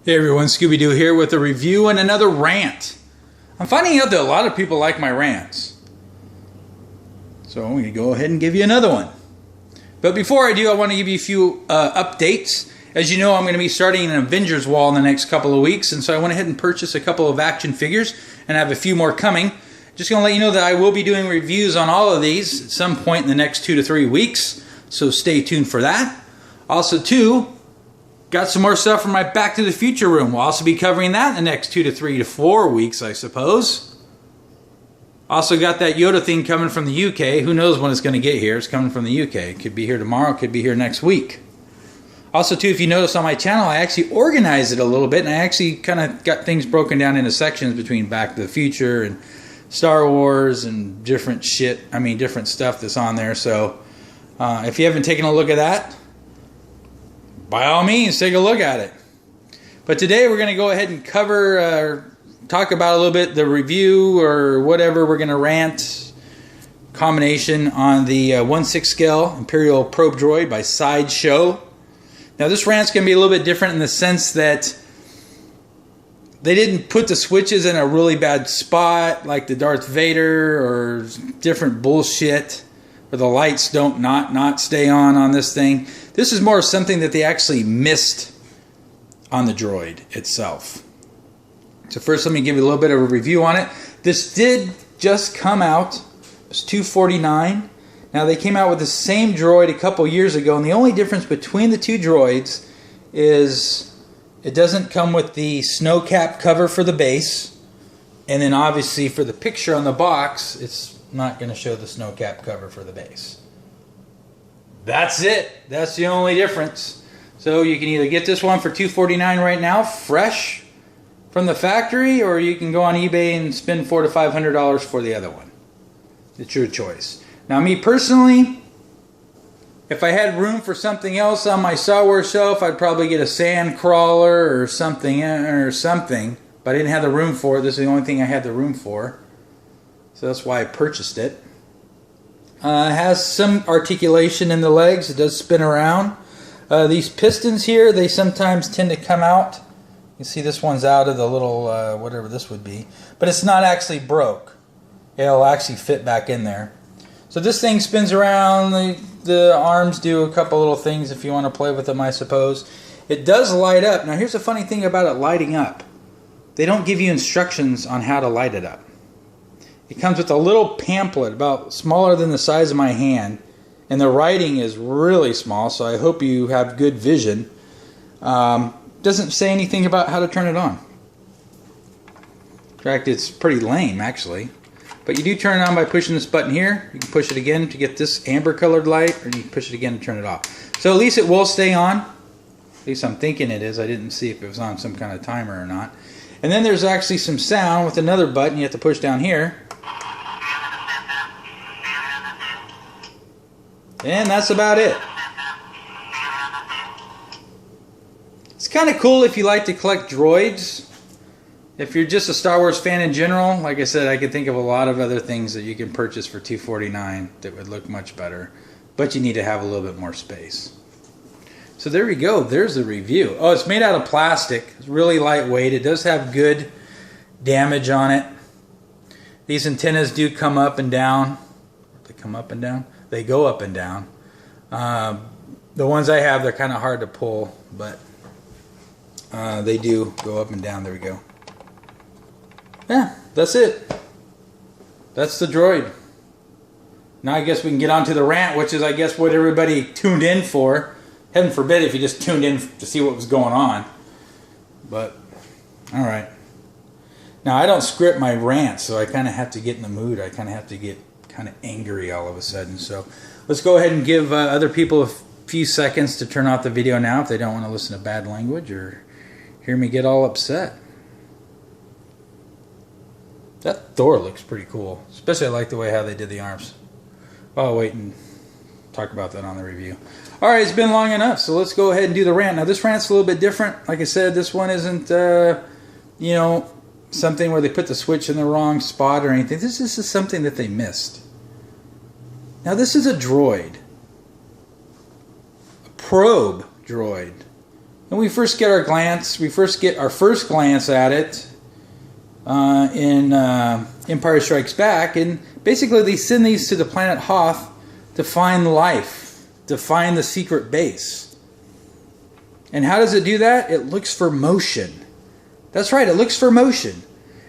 Hey everyone, Scooby-Doo here with a review and another rant. I'm finding out that a lot of people like my rants. So I'm going to go ahead and give you another one. But before I do, I want to give you a few updates. As you know, I'm going to be starting an Avengers wall in the next couple of weeks, and so I went ahead and purchased a couple of action figures, and I have a few more coming. Just going to let you know that I will be doing reviews on all of these at some point in the next 2 to 3 weeks, so stay tuned for that. Also, too, got some more stuff from my Back to the Future room. We'll also be covering that in the next 2 to 3 to 4 weeks, I suppose. Also got that Yoda thing coming from the UK. Who knows when it's going to get here? It's coming from the UK. It could be here tomorrow. It could be here next week. Also, too, if you notice on my channel, I actually organized it a little bit, and I actually kind of got things broken down into sections between Back to the Future and Star Wars and different different stuff that's on there. So if you haven't taken a look at that, by all means, take a look at it. But today we're going to go ahead and talk about a little bit the review or whatever. We're going to rant combination on the 1/6 scale Imperial probe droid by Sideshow. Now this rant's going to be a little bit different in the sense that they didn't put the switches in a really bad spot like the Darth Vader or different bullshit where the lights don't not stay on this thing. This is more something that they actually missed on the droid itself. So first, let me give you a little bit of a review on it. This did just come out. It was $249. Now they came out with the same droid a couple years ago, and the only difference between the two droids is it doesn't come with the snow cap cover for the base, and then obviously for the picture on the box, it's not going to show the snow cap cover for the base. That's it. That's the only difference. So you can either get this one for $249 right now, fresh from the factory, or you can go on eBay and spend $400 to $500 for the other one. It's your choice. Now, me personally, if I had room for something else on my Star Wars shelf, I'd probably get a sand crawler or something. But I didn't have the room for it. This is the only thing I had the room for. So that's why I purchased it. It has some articulation in the legs. It does spin around. These pistons here, they sometimes tend to come out. You see this one's out of the little, whatever this would be. But it's not actually broke. It'll actually fit back in there. So this thing spins around. The arms do a couple little things if you want to play with them, I suppose. It does light up. Now here's the funny thing about it lighting up. They don't give you instructions on how to light it up. It comes with a little pamphlet about smaller than the size of my hand, and the writing is really small, so I hope you have good vision. Doesn't say anything about how to turn it on. In fact, it's pretty lame actually. But you do turn it on by pushing this button here. You can push it again to get this amber colored light, or you can push it again to turn it off. So at least it will stay on. At least I'm thinking it is. I didn't see if it was on some kind of timer or not. And then there's actually some sound with another button you have to push down here. And that's about it. It's kind of cool if you like to collect droids. If you're just a Star Wars fan in general, like I said, I could think of a lot of other things that you can purchase for $249 that would look much better. But you need to have a little bit more space. So there we go. There's the review. Oh, it's made out of plastic. It's really lightweight. It does have good damage on it. These antennas do come up and down. They come up and down? They go up and down. The ones I have, they're kind of hard to pull, but they do go up and down. There we go. Yeah, that's it. That's the droid. Now I guess we can get on to the rant, which is I guess what everybody tuned in for. Heaven forbid if you just tuned in to see what was going on. But, alright. Now I don't script my rants, so I kind of have to get in the mood. I kind of have to get kind of angry all of a sudden. So let's go ahead and give other people a few seconds to turn off the video now if they don't want to listen to bad language or hear me get all upset. That Thor looks pretty cool. Especially I like the way how they did the arms. I'll wait and talk about that on the review. Alright, it's been long enough, so let's go ahead and do the rant. Now this rant's a little bit different. Like I said, this one isn't, something where they put the switch in the wrong spot or anything. This is something that they missed. Now this is a droid. A probe droid. And we first get our first glance at it in Empire Strikes Back, and basically they send these to the planet Hoth to find life, to find the secret base. And how does it do that? It looks for motion. That's right, it looks for motion.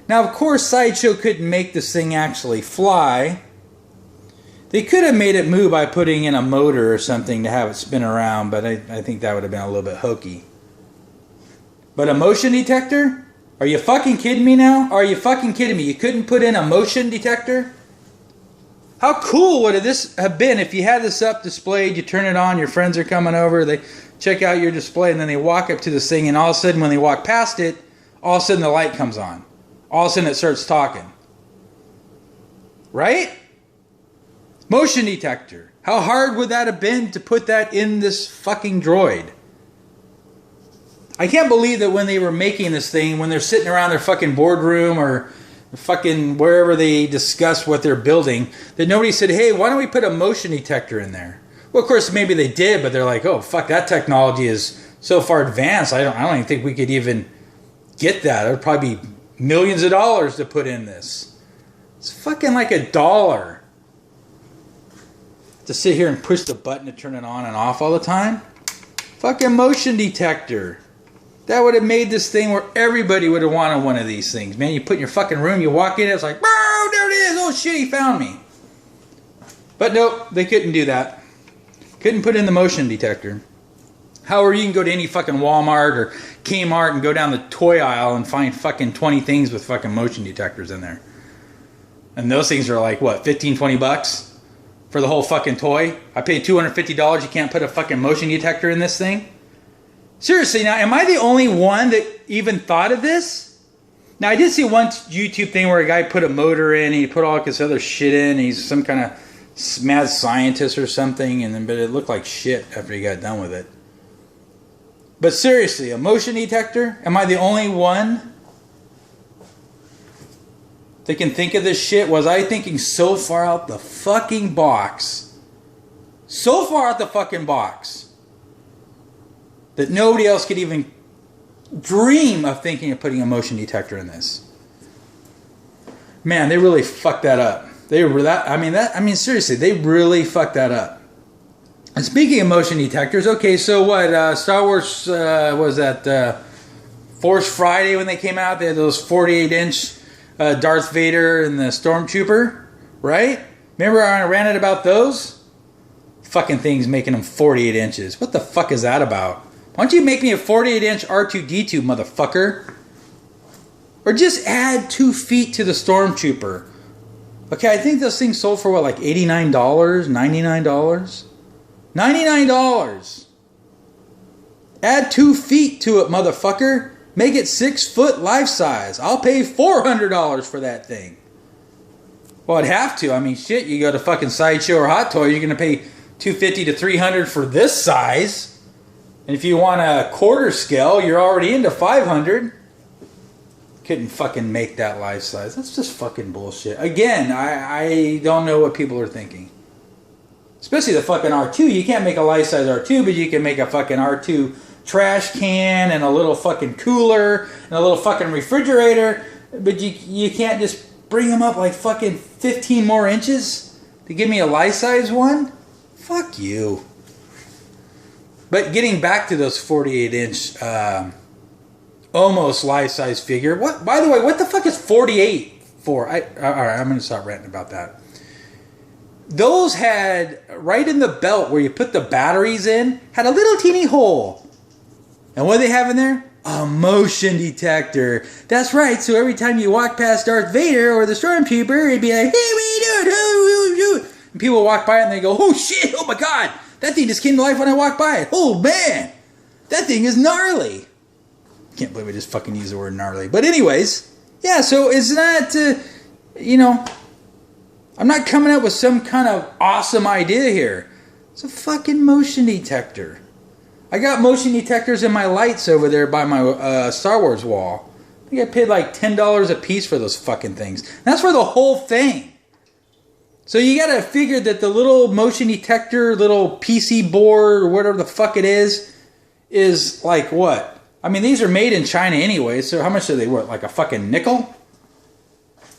Now, of course, Sideshow couldn't make this thing actually fly. They could have made it move by putting in a motor or something to have it spin around, but I think that would have been a little bit hokey. But a motion detector? Are you fucking kidding me now? Are you fucking kidding me? You couldn't put in a motion detector? How cool would this have been if you had this up displayed, you turn it on, your friends are coming over, they check out your display, and then they walk up to this thing, and all of a sudden when they walk past it, all of a sudden the light comes on. All of a sudden it starts talking. Right? Motion detector. How hard would that have been to put that in this fucking droid? I can't believe that when they were making this thing, when they're sitting around their fucking boardroom or fucking wherever they discuss what they're building, that nobody said, hey, why don't we put a motion detector in there? Well, of course, maybe they did, but they're like, oh, fuck, that technology is so far advanced, I don't even think we could even get that. It would probably be millions of dollars to put in this. It's fucking like $1 to sit here and push the button to turn it on and off all the time. Fucking motion detector. That would have made this thing where everybody would have wanted one of these things. Man, you put in your fucking room, you walk in, it's like, oh, there it is. Oh, shit, he found me. But nope, they couldn't do that. Couldn't put in the motion detector. However, you can go to any fucking Walmart or Kmart and go down the toy aisle and find fucking 20 things with fucking motion detectors in there. And those things are like, what, 15, 20 bucks for the whole fucking toy? I paid $250, you can't put a fucking motion detector in this thing? Seriously, now, am I the only one that even thought of this? Now, I did see one YouTube thing where a guy put a motor in, he put all this other shit in, he's some kind of mad scientist or something, but it looked like shit after he got done with it. But seriously, a motion detector? Am I the only one that can think of this shit? Was I thinking so far out the fucking box? So far out the fucking box that nobody else could even dream of thinking of putting a motion detector in this. Man, they really fucked that up. Seriously, they really fucked that up. And speaking of motion detectors, okay, so what? Star Wars was that Force Friday when they came out? They had those 48-inch Darth Vader and the Stormtrooper, right? Remember I ranted about those? Fucking things making them 48 inches. What the fuck is that about? Why don't you make me a 48-inch R2-D2, motherfucker? Or just add 2 feet to the Stormtrooper. Okay, I think those things sold for what, like $89? $99? $99! Add 2 feet to it, motherfucker. Make it 6 foot life size. I'll pay $400 for that thing. Well, I'd have to. I mean, shit, you go to fucking Sideshow or Hot Toy, you're going to pay $250 to $300 for this size. And if you want a quarter scale, you're already into $500. Couldn't fucking make that life size. That's just fucking bullshit. Again, I don't know what people are thinking. Especially the fucking R2. You can't make a life size R2, but you can make a fucking R2 trash can and a little fucking cooler and a little fucking refrigerator. But you can't just bring them up like fucking 15 more inches to give me a life size one? Fuck you. But getting back to those 48-inch almost life-size figure. What? By the way, what the fuck is 48 for? All right, I'm going to stop ranting about that. Those had, right in the belt where you put the batteries in, had a little teeny hole. And what do they have in there? A motion detector. That's right, so every time you walk past Darth Vader or the Stormtrooper, it'd be like, hey, what are you doing? And people walk by it and they go, oh shit, oh my god. That thing just came to life when I walked by it. Oh, man. That thing is gnarly. Can't believe I just fucking used the word gnarly. But anyways, yeah, so it's not, I'm not coming up with some kind of awesome idea here. It's a fucking motion detector. I got motion detectors in my lights over there by my Star Wars wall. I think I paid like $10 a piece for those fucking things. And that's for the whole thing. So you gotta figure that the little motion detector, little PC board, or whatever the fuck it is is like what? I mean, these are made in China anyway, so how much are they worth? Like a fucking nickel?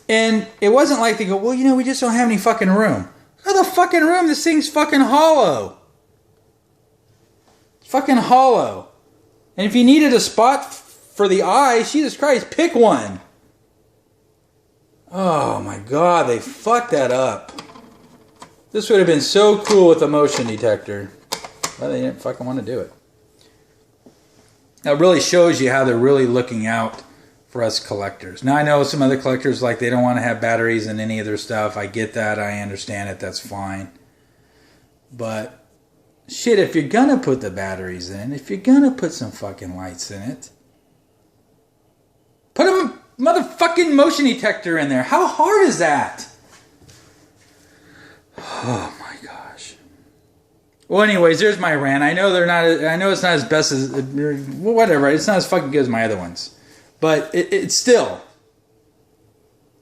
And it wasn't like they go, well, you know, we just don't have any fucking room. Look at the fucking room. This thing's fucking hollow. It's fucking hollow. And if you needed a spot for the eye, Jesus Christ, pick one. Oh my God, they fucked that up. This would have been so cool with a motion detector. Well, they didn't fucking want to do it. That really shows you how they're really looking out for us collectors. Now, I know some other collectors, like, they don't want to have batteries in any of their stuff. I get that. I understand it. That's fine. But, shit, if you're going to put the batteries in, if you're going to put some fucking lights in it, put a motherfucking motion detector in there. How hard is that? Oh, my gosh. Well, anyways, there's my rant. I know I know it's not as best as... Well, whatever. It's not as fucking good as my other ones. But it's still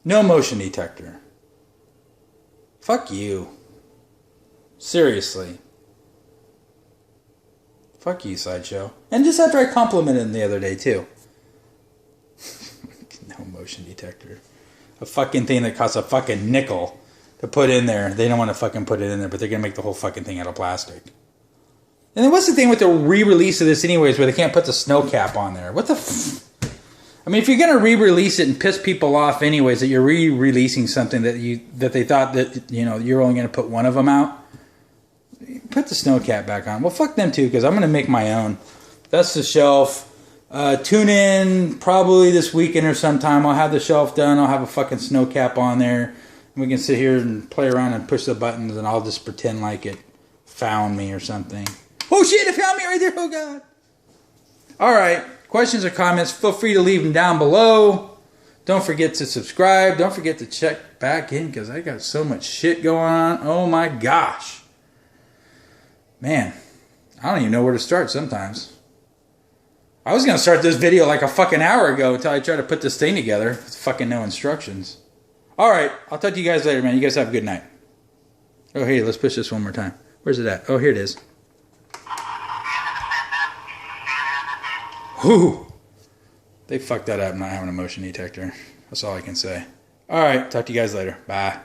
no motion detector. Fuck you. Seriously. Fuck you, Sideshow. And just after I complimented him the other day, too. No motion detector. A fucking thing that costs a fucking nickel to put in there. They don't want to fucking put it in there, but they're going to make the whole fucking thing out of plastic. And then what's the thing with the re-release of this anyways, where they can't put the snow cap on there? What the I mean, if you're going to re-release it and piss people off anyways, that you're re-releasing something that they thought that, you know, you're only going to put one of them out, put the snow cap back on. Well, fuck them too, because I'm going to make my own. That's the shelf. Tune in probably this weekend or sometime. I'll have the shelf done. I'll have a fucking snow cap on there. And we can sit here and play around and push the buttons, and I'll just pretend like it found me or something. Oh shit, it found me right there. Oh God. All right. Questions or comments, feel free to leave them down below. Don't forget to subscribe. Don't forget to check back in, because I got so much shit going on. Oh my gosh. Man, I don't even know where to start sometimes. I was going to start this video like a fucking hour ago until I tried to put this thing together with fucking no instructions. Alright, I'll talk to you guys later, man. You guys have a good night. Oh, hey, let's push this one more time. Where's it at? Oh, here it is. Whew. They fucked that up not having a motion detector. That's all I can say. Alright, talk to you guys later. Bye.